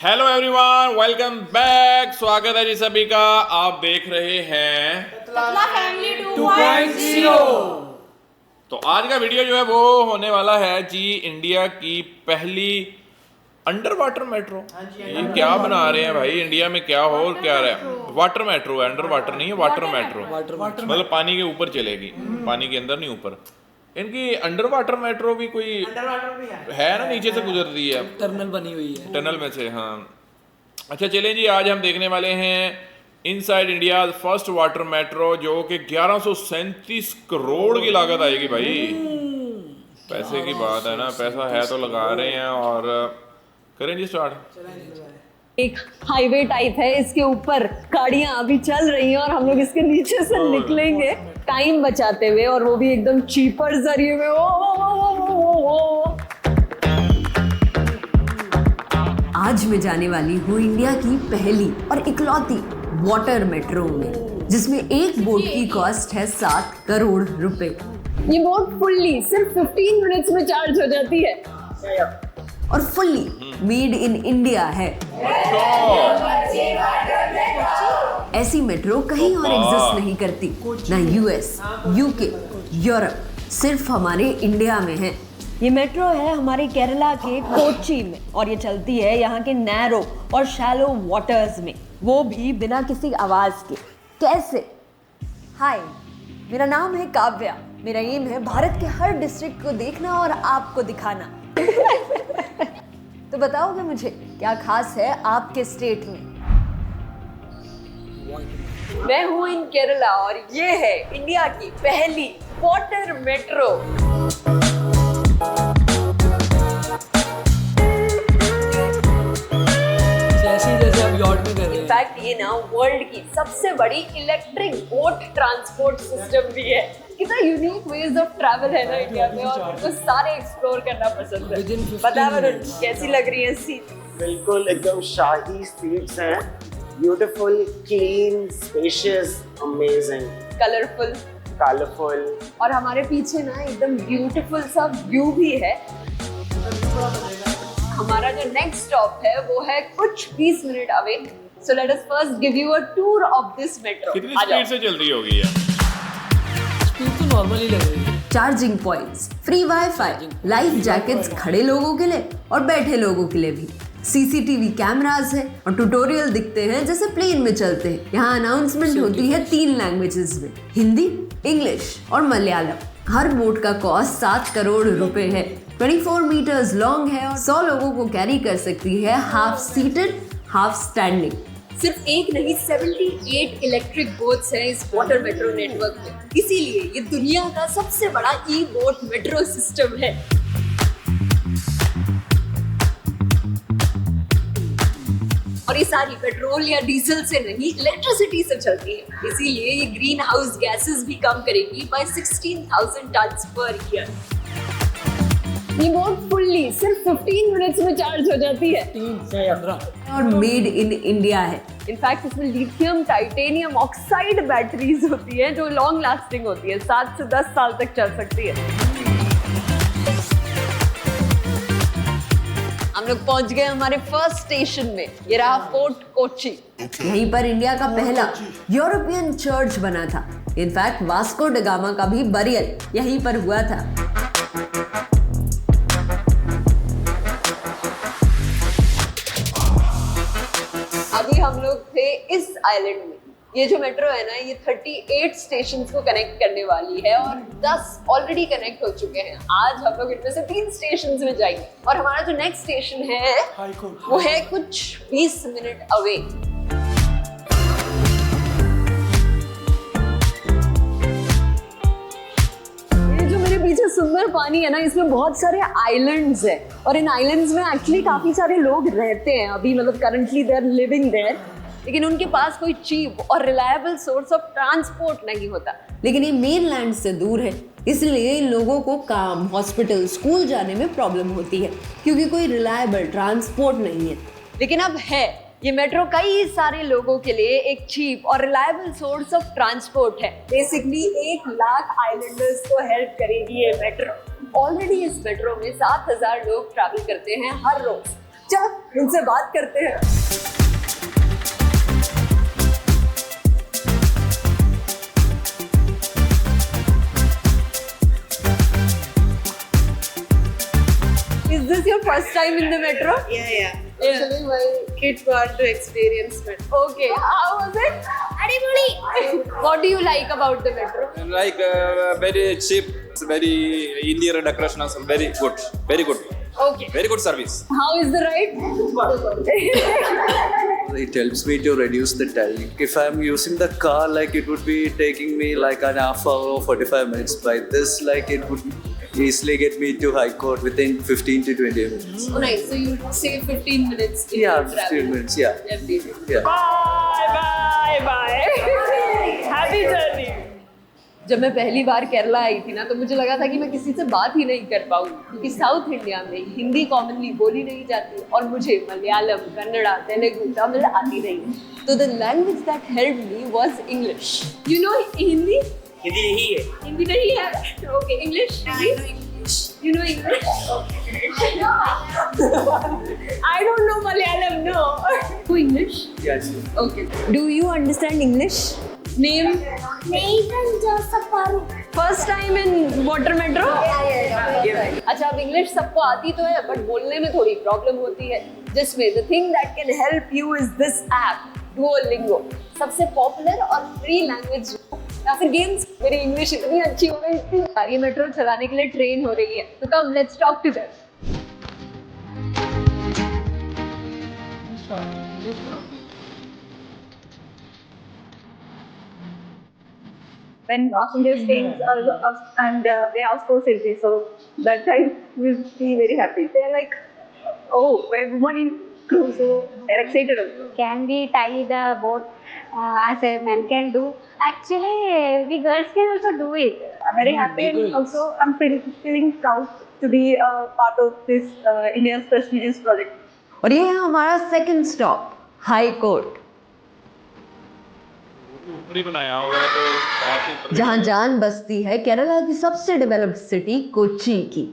Hello everyone, welcome back. स्वागत है जी सभी का। आप देख रहे हैं ततला फैमिली 2.0। तो आज का वीडियो जो है वो होने वाला है जी इंडिया की पहली अंडर वाटर मेट्रो। ये क्या बना रहे हैं भाई, इंडिया में क्या हो और क्या रहा है। वाटर मेट्रो है, अंडर वाटर नहीं है, वाटर मेट्रो। मतलब पानी के ऊपर चलेगी, पानी के अंदर नहीं ऊपर। इनकी अंडर वाटर मेट्रो भी कोई है ना, नीचे से गुजरती है, टनल बनी हुई है टनल में से। हाँ अच्छा चलें जी, आज हम देखने वाले हैं inside India first water metro, जो कि 1137 करोड़ की लागत आएगी भाई। पैसे की बात है ना, पैसा है तो लगा रहे हैं। और करें जी स्टार्ट। एक हाईवे टाइप है, इसके ऊपर गाड़ियां अभी चल रही हैं और हम लोग इसके नीचे से निकलेंगे टाइम बचाते हुए, और वो भी एकदम चीपर जरिए में। ओ आज मैं जाने वाली हूँ इंडिया की पहली और इकलौती वाटर मेट्रो में, जिसमें एक बोट की कॉस्ट है 7 करोड़ रुपए। ये बोट फुल्ली सिर्फ 15 मिनट्स में चार्ज हो जाती है और फुल्ली मेड इन इंडिया है। ऐसी मेट्रो कहीं और एग्जिस्ट नहीं करती, ना यूएस, यूके, यूरोप, सिर्फ हमारे इंडिया में है। ये मेट्रो है हमारे केरला के कोच्चि में, और ये चलती है यहाँ के नैरो और शैलो वाटर्स में, वो भी बिना किसी आवाज के। कैसे? हाय, मेरा नाम है काव्या। मेरा एम है भारत के हर डिस्ट्रिक्ट को देखना और आपको दिखाना। तो बताओगे मुझे क्या खास है आपके स्टेट में? मैं हूँ इन केरला और ये है इंडिया की पहली वाटर मेट्रो। जैसे अब यॉट में कर रहे हैं। इनफैक्ट ये ना वर्ल्ड की सबसे बड़ी इलेक्ट्रिक बोट ट्रांसपोर्ट सिस्टम भी है। कितना यूनिक वेज ऑफ ट्रैवल है ना इंडिया में, और मुझे सारे एक्सप्लोर करना पसंद है। बता वरुण, कैसी लग रही है सीट? बिल्कुल एकदम शाही सीट्स हैं, beautiful, clean, spacious, amazing, colourful, और हमारे पीछे ना एकदम ब्यूटीफुल सा व्यू भी है। हमारा जो नेक्स्ट स्टॉप है वो है कुछ 20 minute away. So let us first give you a tour of this metro. कितनी स्पीड से चल रही होगी ये? स्पीड तो नॉर्मली लग रही है। Charging points, free wifi, life jackets खड़े लोगों के लिए और बैठे लोगों के लिए भी, सीसीटीवी कैमरास है और ट्यूटोरियल दिखते हैं जैसे प्लेन में चलते हैं। यहाँ अनाउंसमेंट होती है 3 लैंग्वेजेस में, हिंदी, इंग्लिश और मलयालम। हर बोट का कॉस्ट 7 करोड़ रुपए है, 24 मीटर्स लॉन्ग है और 100 लोगों को कैरी कर सकती है, हाफ सीटेड हाफ स्टैंडिंग। सिर्फ एक नहीं, 78 इलेक्ट्रिक बोट्स हैं इस वाटर मेट्रो नेटवर्क में, इसीलिए ये दुनिया का सबसे बड़ा ई बोट मेट्रो सिस्टम है। और ये सारी पेट्रोल या डीजल से नहीं, इलेक्ट्रिसिटी से चलती है, इसीलिए ये ग्रीन हाउस गैसेस भी कम करेगी by 16,000 टन्स पर ईयर। ये बोट फुल्ली सिर्फ 15 मिनट्स में चार्ज हो जाती है 3 से 15 और मेड इन इंडिया है। इनफैक्ट इसमें लिथियम टाइटेनियम ऑक्साइड बैटरीज होती है जो लॉन्ग लास्टिंग होती है, 7 से 10 साल तक चल सकती है। हम लोग पहुंच गए हमारे फर्स्ट स्टेशन में, ये रहा फोर्ट कोच्चि। यहीं पर इंडिया का पहला यूरोपियन चर्च बना था। इनफैक्ट वास्को ड गामा का भी बरियल यहीं पर हुआ था। अभी हम लोग थे इस आइलैंड में। ये जो मेट्रो है ना, ये 38 स्टेशंस को कनेक्ट करने वाली है और 10 ऑलरेडी कनेक्ट हो चुके हैं। आज हम लोग इनमें से 3 स्टेशंस में जाएंगे, और हमारा जो नेक्स्ट स्टेशन है वो है कुछ 20 मिनट अवे। ये जो मेरे पीछे सुंदर पानी है ना, इसमें बहुत सारे आइलैंड्स हैं, और इन आइलैंड्स में एक्चुअली काफी सारे लोग रहते हैं अभी, मतलब currently they are living there, लेकिन उनके पास कोई चीप और रिलायबल सोर्स ऑफ ट्रांसपोर्ट नहीं होता। लेकिन ये मेनलैंड से दूर है, इसलिए इन लोगों को काम, हॉस्पिटल, स्कूल जाने में प्रॉब्लम होती है, क्योंकि कोई रिलायबल ट्रांसपोर्ट नहीं है। लेकिन अब है, ये मेट्रो कई सारे लोगों के लिए एक चीप और रिलायबल सोर्स ऑफ ट्रांसपोर्ट है। बेसिकली 1 लाख आइलैंडर्स को हेल्प करेगी ये मेट्रो। ऑलरेडी इस मेट्रो में 7,000 लोग ट्रैवल करते हैं हर रोज। चल उनसे बात करते हैं। Is this your first time in the metro? Yeah. Actually, my kids want to experience metro. Okay, how was it? What do you like about the metro? Like very cheap, very interior decoration, also very good, Okay. very good service. How is the ride? It helps me to reduce the time. If I'm using the car, like it would be taking me like an half hour or 45 minutes. By this, like it would easily get me to High Court within 15 to 20 minutes. Oh, nice. So you save 15 minutes. In Yeah, your travel 15 minutes. Yeah, every day. yeah. Bye. Happy journey. जब मैं पहली बार केरला आई थी ना, तो मुझे लगा था कि मैं किसी से बात ही नहीं कर पाऊंगी, क्योंकि साउथ इंडिया में हिंदी कॉमनली बोली नहीं जाती और मुझे मलयालम, कन्नड़ा, तेलुगु, तमिल आती नहीं। तो the language that helped me was English. You know Hindi? Hindi नहीं है। हिंदी नहीं है? Okay, English? You know English? I don't know Malayalam, no. Do English? Yes. Okay. Do you understand English? Name? Nathan Joseph Paru. First time in water metro? Yeah. अच्छा, अब English सबको आती तो है, बट बोलने में थोड़ी प्रॉब्लम होती है, जिसमें the thing that can help you is this app, Duolingo. सबसे पॉपुलर और फ्री लैंग्वेज या फिर गेम्स। मेरी इंग्लिश इतनी अच्छी हो गई, ये मेट्रो चलाने के लिए ट्रेन हो रही है, तो come let's talk to them. When passengers change and they ask for selfie, so that time we'll be very happy. They're like, oh, everyone in crew, so they're excited. Can we tie the boat as a man can do? Actually, we girls can also do it. I'm very happy and also I'm feeling proud to be a part of this India's prestigious project. और ये है हमारा second stop, high court, बनाया हुआ है तो काफी जहाँ जान बसती है केरला की सबसे डेवलप्ड सिटी कोच्चि की।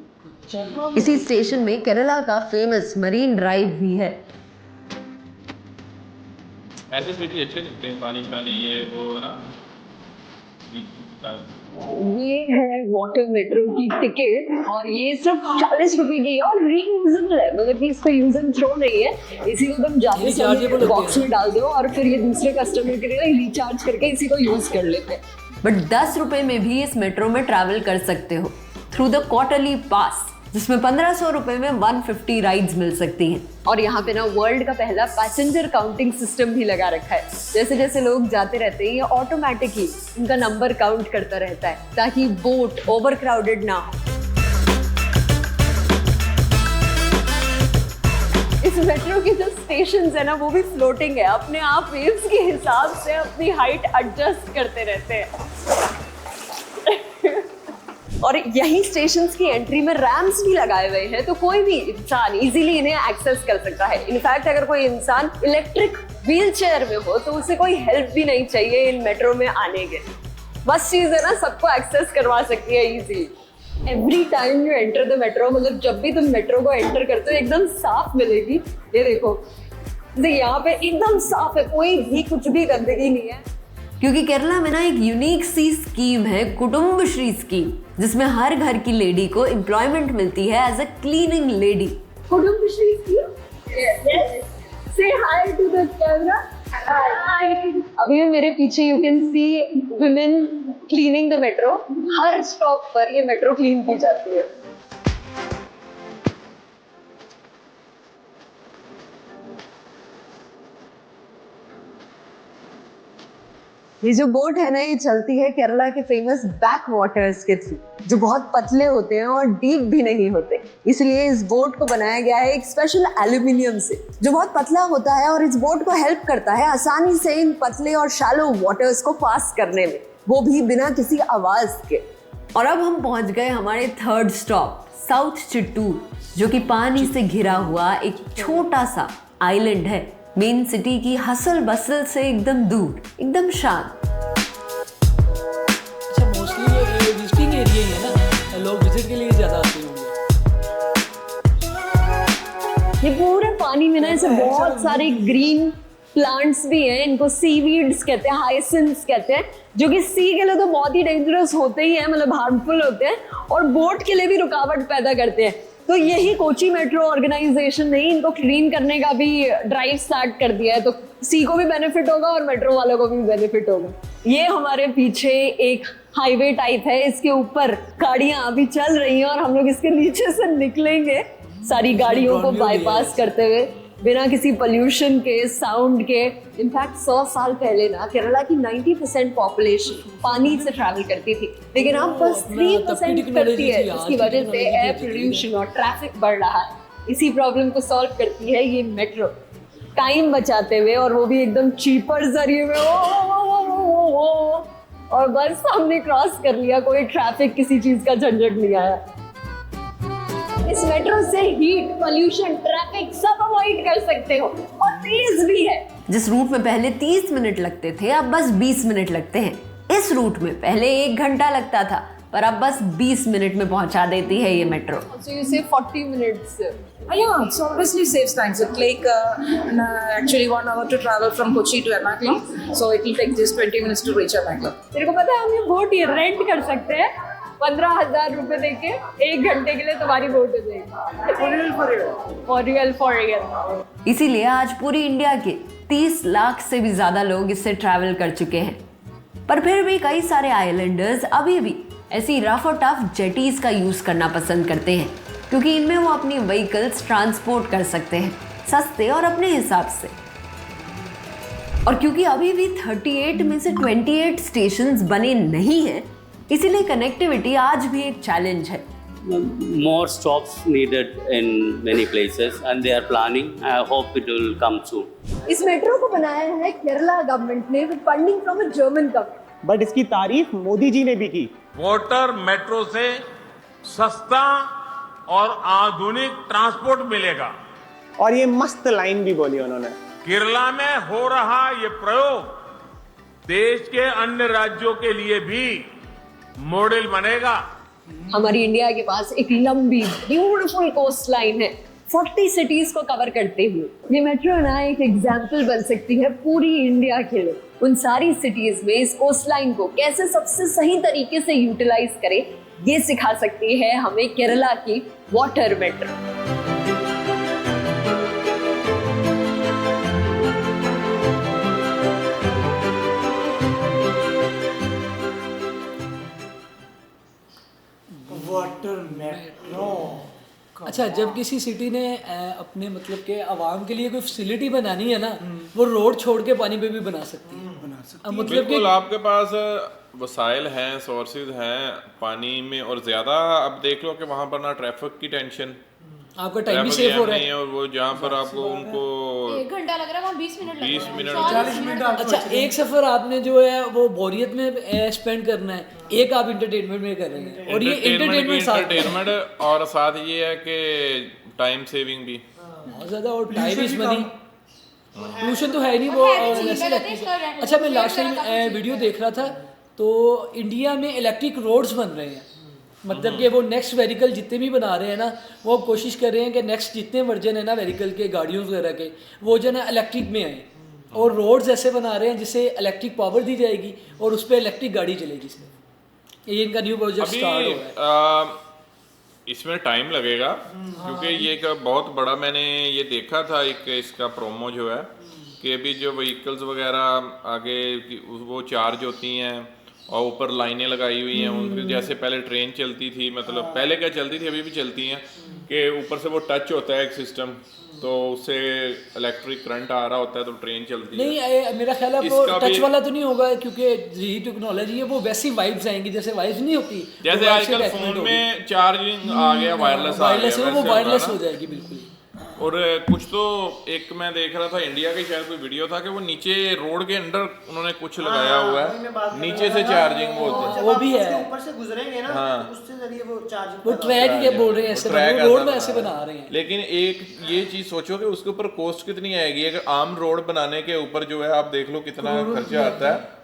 इसी स्टेशन में केरला का फेमस मरीन ड्राइव भी है। ऐसे सिटी अच्छे लगते हैं, पानी पानी ये वो ना। ये है वाटर मेट्रो की टिकट और ये सिर्फ 40 रुपए की है और रीयूजेबल है, मगर कि इसको यूज एंड थ्रो नहीं है। इसी को तुम जाते समय बॉक्स में डाल दो और फिर ये दूसरे कस्टमर के लिए रिचार्ज करके इसी को यूज कर लेते हैं। बट 10 रुपए में भी इस मेट्रो में ट्रैवल कर सकते हो थ्रू द क्वार्टरली पास, जिसमें 1500 रुपए में 150 राइड्स मिल सकती हैं। और यहाँ पे ना वर्ल्ड का पहला पैसेंजर काउंटिंग सिस्टम भी लगा रखा है। जैसे जैसे लोग जाते रहते हैं, ये ऑटोमेटिकली उनका नंबर काउंट करता रहता है, ताकि बोट ओवर क्राउडेड ना हो। इस मेट्रो के जो स्टेशंस है ना, वो भी फ्लोटिंग है, अपने आप वेव्स के हिसाब से अपनी हाइट एडजस्ट करते रहते हैं। और यही स्टेशंस की एंट्री में रैम्प्स भी लगाए हुए हैं, तो कोई भी इंसान इजीली इन्हें एक्सेस कर सकता है। इनफैक्ट अगर कोई इंसान इलेक्ट्रिक व्हील चेयर में हो तो उसे कोई हेल्प भी नहीं चाहिए इन मेट्रो में आने के। बस चीज है ना, सबको एक्सेस करवा सकती है easily. Every time you enter the metro, मतलब जब भी तुम मेट्रो को एंटर करते हो एकदम साफ मिलेगी। ये देखो, यहाँ पे एकदम साफ है, कोई भी कुछ भी गंदगी नहीं है। क्योंकि केरला में ना एक यूनिक सी स्कीम है, कुटुंबश्री स्कीम, जिसमें हर घर की लेडी को एम्प्लॉयमेंट मिलती है as a cleaning lady. Kudumbashree scheme, से हाय टू द कैमरा। अभी मेरे पीछे you can see women cleaning the metro. हर स्टॉप पर ये मेट्रो क्लीन की जाती है। ये जो बोट है ना, ये चलती है केरला के फेमस बैक वाटर्स के थ्रू, जो बहुत पतले होते हैं और डीप भी नहीं होते। इसलिए इस बोट को बनाया गया है एक स्पेशल एल्यूमिनियम से, जो बहुत पतला होता है और इस बोट को हेल्प करता है आसानी से इन पतले और शैलो वाटर्स को पास करने में, वो भी बिना किसी आवाज के। और अब हम पहुंच गए हमारे थर्ड स्टॉप, साउथ चित्तूर, जो कि पानी से घिरा हुआ एक छोटा सा आइलैंड है, मेन सिटी की हसल बसल से एकदम दूर, एकदम शांत। अच्छा, मोस्टली ये विजिटिंग एरिया ही है ना, लोग विजिट के लिए ज़्यादा आते होंगे। ये पूरे पानी में ना ऐसे बहुत सारे ग्रीन प्लांट्स भी हैं, इनको सीवीड्स कहते हैं, हाइसिंथ्स कहते हैं, जो कि सी के लिए तो बहुत ही डेंजरस होते ही हैं, मतलब हार्मफुल होते हैं और बोट के लिए भी रुकावट पैदा करते हैं। तो यही कोची मेट्रो ऑर्गेनाइजेशन ने इनको क्लीन करने का भी ड्राइव स्टार्ट कर दिया है, तो सी को भी बेनिफिट होगा और मेट्रो वालों को भी बेनिफिट होगा। ये हमारे पीछे एक हाईवे टाइप है, इसके ऊपर गाड़ियां अभी चल रही हैं और हम लोग इसके नीचे से निकलेंगे सारी गाड़ियों को बाईपास करते हुए, बिना किसी पोल्यूशन के, साउंड के। इनफैक्ट 100 साल पहले ना केरला की 90% पॉपुलेशन पानी से ट्रैवल करती थी, लेकिन अब बस 3% करती है। इसकी वजह से एयर पोल्यूशन और ट्रैफिक बढ़ रहा है। इसी प्रॉब्लम को सॉल्व करती है ये मेट्रो, टाइम बचाते हुए, और वो भी एकदम चीपर जरिए में। और बस हमने क्रॉस कर लिया, कोई ट्रैफिक किसी चीज का झंझट नहीं आया। इस मेट्रो से हीट, पोल्यूशन, ट्रैफिक सब अवॉइड कर सकते हो और तेज भी है। जिस रूट में पहले 30 मिनट लगते थे अब बस 20 मिनट लगते हैं। इस रूट में पहले 1 घंटा लगता था पर अब बस 20 मिनट में पहुंचा देती है ये metro. So you say 40 minutes. Yeah, so obviously saves time. So it take actually 1 hour to travel from Kochi to Ernakulam. So it will take just 20 minutes to reach Ernakulam. तेरे को पता है हम ये बोट ये rent कर सकते हैं 15,000 रुपए देके 1 घंटे के लिए तुम्हारी बोट हो जाएगी। For real. इसीलिए आज पूरी इंडिया के 30 लाख से भी ज्यादा लोग इससे ट्रैवल कर चुके हैं। पर फिर भी कई सारे आइलैंडर्स अभी भी ऐसी रफ और टफ जेटीज का यूज करना पसंद करते हैं, क्योंकि इनमें वो अपनी व्हीकल्स ट्रांसपोर्ट कर सकते हैं सस्ते और अपने हिसाब से। और क्योंकि अभी भी 38 में से 28 स्टेशंस बने नहीं हैं, इसीलिए कनेक्टिविटी आज भी एक चैलेंज है। More stops needed in many places and they are planning. I hope it will come soon. इस मेट्रो को बनाया है केरला गवर्नमेंट ने with funding from a German company. But इसकी तारीफ मोदी जी ने भी की। वाटर मेट्रो से सस्ता और आधुनिक ट्रांसपोर्ट मिलेगा। और ये मस्त लाइन भी बोली उन्होंने। केरला में हो रहा ये प्रयोग देश के अन्य राज्यों के लिए भी मॉडल बनेगा। हमारी इंडिया के पास एक लंबी ब्यूटीफुल कोस्ट लाइन है 40 सिटीज को कवर करते हुए। ये मेट्रो ना एक एग्जाम्पल बन सकती है पूरी इंडिया के लिए। उन सारी सिटीज में इस कोस्ट लाइन को कैसे सबसे सही तरीके से यूटिलाइज करें, ये सिखा सकती है हमें केरला की वाटर मेट्रो। Water metro. अच्छा, जब किसी सिटी ने अपने मतलब के आवाम के लिए कोई फैसिलिटी बनानी है ना, वो रोड छोड़ के पानी पे भी बना सकती है। मतलब बिल्कुल, आपके पास वसाइल हैं, सोर्सेज हैं पानी में, और ज़्यादा अब देख लो कि वहाँ पर ना ट्रैफिक की टेंशन, आपका टाइम भी सेव हो रहा है। और वो जहाँ पर आपको उनको 1 घंटा लग रहा है, वहाँ 20 मिनट 40 मिनट। अच्छा, एक सफर आपने जो है वो बोरियत में स्पेंड करना है, एक आप इंटरटेनमेंट में कर रहे हैं, और ये एंटरटेनमेंट और साथ ये है कि टाइम सेविंग भी बहुत ज्यादा, और टाइम इज मनी। पोल्यूशन तो है नहीं वो वैसे लगती है। अच्छा, मैं लास्ट टाइम वीडियो देख रहा था तो इंडिया में इलेक्ट्रिक रोड्स बन रहे हैं, मतलब कि वो नेक्स्ट व्हीकल जितने भी बना रहे हैं ना, वो अब कोशिश कर रहे हैं कि नेक्स्ट जितने वर्जन है ना व्हीकल के, गाड़ियों वगैरह के, वो जो है इलेक्ट्रिक में आए, और रोड्स ऐसे बना रहे हैं जिससे इलेक्ट्रिक पावर दी जाएगी और उस पर इलेक्ट्रिक गाड़ी चलेगी। ये इनका न्यू प्रोजेक्ट स्टार्ट हो रहा है। इसमें टाइम लगेगा क्योंकि ये एक बहुत बड़ा, मैंने ये देखा था एक इसका प्रोमो जो है कि अभी जो व्हीकल्स वगैरह आगे वो चार्ज होती हैं और ऊपर लाइनें लगाई हुई हैं उनके, जैसे पहले ट्रेन चलती थी, मतलब पहले क्या चलती थी अभी भी चलती हैं कि ऊपर से वो टच होता है एक सिस्टम, तो उससे इलेक्ट्रिक करंट आ रहा होता है तो ट्रेन चलती है। नहीं, मेरा ख्याल है वो टच वाला तो नहीं होगा क्योंकि यही टेक्नोलॉजी है, वो वैसी वाइब्स आएंगी जैसे वाइब्स नहीं होती, जैसे आजकल फोन में चार्जिंग आ गया, वायरलेस आ गया, वो वायरलेस हो जाएगी बिल्कुल। और कुछ तो एक मैं देख रहा था इंडिया की शायद कोई वीडियो था कि वो नीचे रोड के अंदर उन्होंने कुछ लगाया हुआ है, नीचे से चार्जिंग वो होती है, वो भी है, ऊपर से गुजरेंगे ना तो उससे जरिए वो चार्जिंग, वो ट्रैक ये बोल रहे हैं ऐसे, रोड में ऐसे बना रहे हैं। लेकिन एक ये चीज सोचो कि उसके ऊपर कॉस्ट कितनी आएगी, अगर आम रोड बनाने के ऊपर जो है आप देख लो कितना खर्चा आता है,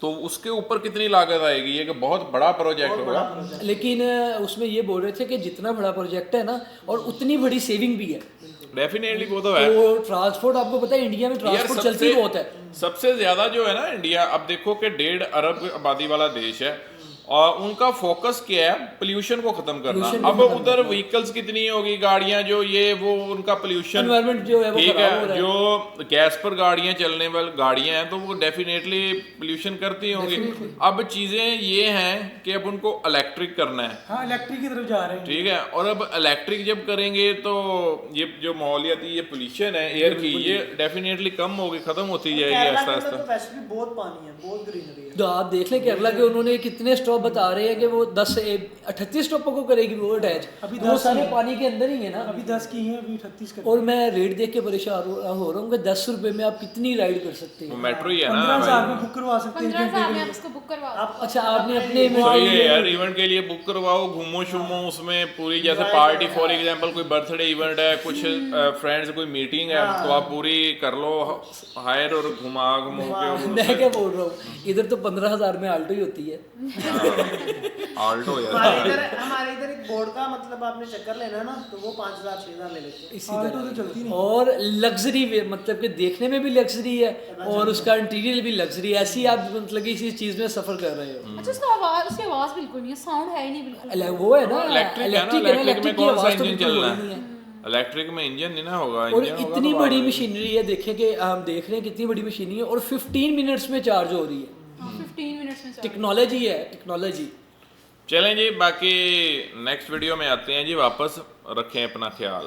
तो उसके ऊपर कितनी लागत आएगी, ये कि बहुत बड़ा प्रोजेक्ट होगा। लेकिन उसमें ये बोल रहे थे कि जितना बड़ा प्रोजेक्ट है ना और उतनी बड़ी सेविंग भी है, डेफिनेटली वो तो है। तो ट्रांसपोर्ट आपको पता है इंडिया में ट्रांसपोर्ट चलती बहुत है। सबसे ज्यादा जो है ना इंडिया, अब देखो कि 1.5 अरब आबादी वाला देश है और उनका फोकस क्या है, पोल्यूशन को खत्म करना। अब उधर व्हीकल्स कितनी होगी, गाड़ियां जो ये वो, उनका पोल्यूशन एनवायरनमेंट जो है वो ठीक खराब हो रहा है। जो गैस पर गाड़ियां चलने वाली गाड़ियां हैं तो वो डेफिनेटली पोल्यूशन करती होंगी। अब चीजें ये हैं कि अब उनको इलेक्ट्रिक करना है। हाँ, इलेक्ट्रिक की तरफ जा रहे हैं। ठीक है, और अब इलेक्ट्रिक जब करेंगे तो ये जो माहौलियाती ये पोल्यूशन है एयर की, ये डेफिनेटली कम होगी, खत्म होती जाएगी आहिस्ता आहिस्ता। वैसे भी बहुत पानी है, बहुत ग्रीनरी है। तो आप देख लें केरला के उन्होंने कितने स्टॉप बता रहे हैं कि वो 38 स्टॉपों को करेगी वो अटैच। अभी वो सारे पानी के अंदर ही है ना। अभी 10 की है, अभी 38 कर। और मैं रेट देख के परेशान हो रहा हूँ कि 10 रुपए में आप कितनी राइड कर सकते हैं। मेट्रो ही है ना, 15,000 में बुक करवा सकते हैं। 15,000 में आप इसको बुक करवा। अच्छा, आपने अपने सही है यार, इवेंट के लिए बुक करवाओ, घूमो शुमो उसमें पूरी, जैसे पार्टी फॉर एग्जांपल कोई बर्थडे इवेंट है, कुछ फ्रेंड्स कोई मीटिंग है तो आप पूरी कर लो हायर और घुमा के। मैं क्या बोल रहा हूँ, इधर तो 15,000 में आल्टो ही होती है। आल्टो यार हमारे इधर एक बोर्ड का मतलब आपने चक्कर लेना ना तो वो 5,000-6,000 ले लेते हैं। इसी तरह तो चलती नहीं। और लग्जरी मतलब कि देखने में भी लग्जरी है और उसका इंटीरियर भी लग्जरी है। ऐसी आप मतलब कि इसी चीज में सफर कर रहे हो। अच्छा, उसकी आवाज बिल्कुल नहीं है, साउंड है ही नहीं बिल्कुल। वो है ना इलेक्ट्रिक में कौन सा इंजन चलना है, इलेक्ट्रिक में इंजन नहीं ना होगा। और इतनी बड़ी मशीनरी है, देखें कि हम देख रहे हैं कितनी बड़ी मशीनरी है और 15 मिनट्स में चार्ज हो रही है। 15 मिनट्स में टेक्नोलॉजी है, टेक्नोलॉजी। चलें जी, बाकी नेक्स्ट वीडियो में आते हैं जी वापस। रखें अपना ख्याल।